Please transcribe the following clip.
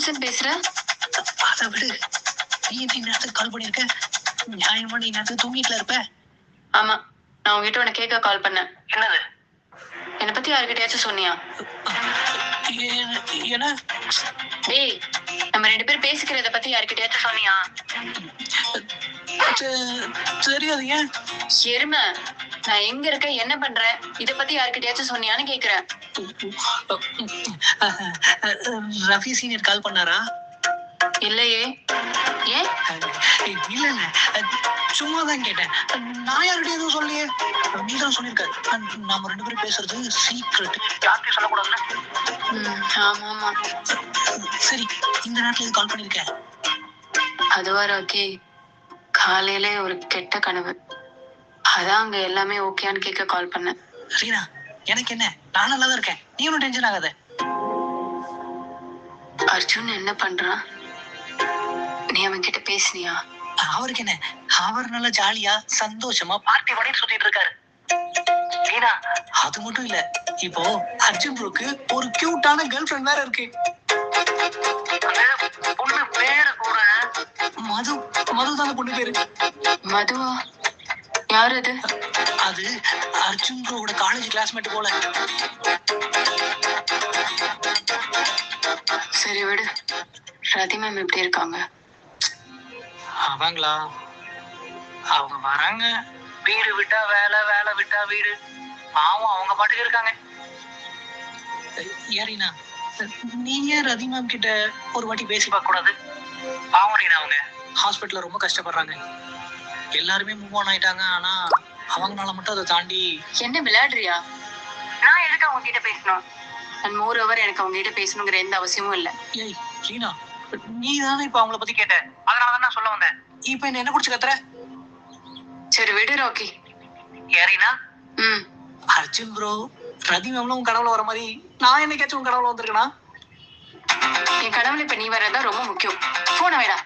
பேசுன்னு பேசுற? அதை விடு. நீ என்ன நேரத்துக்கு கால் பண்ணிருக்க? நியாயமா நீ நேரத்துக்கு தூங்கிட்டுல இருப்ப. ஆமா, நான் உங்ககிட்ட உன்னை கேட்க கால் பண்ணேன். என்னது? என்னை பத்தி யாருக்கிட்டயாச்சும் சொன்னியா? என்ன? டேய், நம்ம 2 பேரும் பேசிக்கிறத பத்தி யாருக்கிட்டயாச்சும் சொன்னியா? தெரியாது. ஏன்? எருமை, நான் எங்க இருக்கேன், என்ன பண்றேன், இத பத்தி யாருக்கிட்டயாச்சும் சொன்னியான்னு கேக்குறேன். ரஃபி சீனியர் கால் பண்ணாரா? இல்லையே. ஏன்? இல்ல, சும்மாதான் கேட்டேன். நான் யார்கிட்ட எதுவும் சொல்லியே. நீதான் சொல்லிருக்க நாம 2 பேரும் பேசுறது சீக்ரெட், யார்கிட்டயும் சொல்லக்கூடாதுன்னு. ஆமா ஆமா. சரி, இந்த நேரத்துல எது கால் பண்ணிருக்கேன்? அதுவா ராக்கி, காலையில ஒரு கெட்ட கனவு. அதான் அங்க எல்லாமே ஓகேன்னு கேட்க கால் பண்ணேன். ரீனா, எனக்கு என்ன, நான் நல்லாதான் இருக்கேன். நீ ஒன்னும் டென்ஷன் ஆகாத. அர்ஜுன் என்ன பண்றான்? நீ அவன் கிட்ட பேசுனியா? அவருக்கு என்ன, அவர் நல்லா ஜாலியா சந்தோஷமா பார்ட்டி பண்ணிட்டு சுத்திட்டு இருக்காரு. ரீனா, அது மட்டும் இல்ல, இப்போ அர்ஜுன் ப்ரோக்கு ஒரு கியூட்டான கேர்ள் ஃபிரெண்ட் வேற இருக்கு. பொண்ணு பேரு கூட மது. மதுதான பொண்ணு பேரு. மதுவா? யாரு அது? அது அர்ஜுன் ப்ரோவோட காலேஜ் கிளாஸ்மேட் போல. சரி விடு. ரதி மேம் எப்படி இருக்காங்க? அவங்களா? அவங்க வராங்க, வீடு விட்டா வேலை, வேலை விட்டா வீடு. பாவம், அவங்க பாட்டுக்கு இருக்காங்க. ஏறினா, நீ ஏன் ரதி மேம் கிட்ட ஒரு வாட்டி பேசி பார்க்க கூடாது? பாவம் ரீனா, அவங்க ஹாஸ்பிட்டல்ல ரொம்ப கஷ்டப்படுறாங்க. எல்லாருமே மூவ் ஆன் ஆயிட்டாங்க, ஆனா அவங்களால மட்டும் அதை தாண்டி. என்ன விளையாடுறியா? நான் எதுக்கு அவங்க கிட்ட பேசணும்? அண்ட் மோர் ஓவர், எனக்கு அவங்க கிட்ட பேசணுங்கிற எந்த அவசியமும் இல்ல. ஏய் ரீனா, நீ தானே இப்ப அவங்கள பத்தி கேட்ட, அதனாலதான் நான் சொல்ல வந்தேன். இப்ப என்ன குடிச்சு கத்துற? சரி விடு ராக்கி. ஏறினா, அர்ஜுன் ப்ரோ ரதி மேம்ல உன் கனவுல வர மாதிரி நான் என்னைக்காச்சும் உன் கனவுல வந்திருக்கேனா? என் கனவுல இப்ப நீ வர்றதா ரொம்ப முக்கியம். போன வேடா.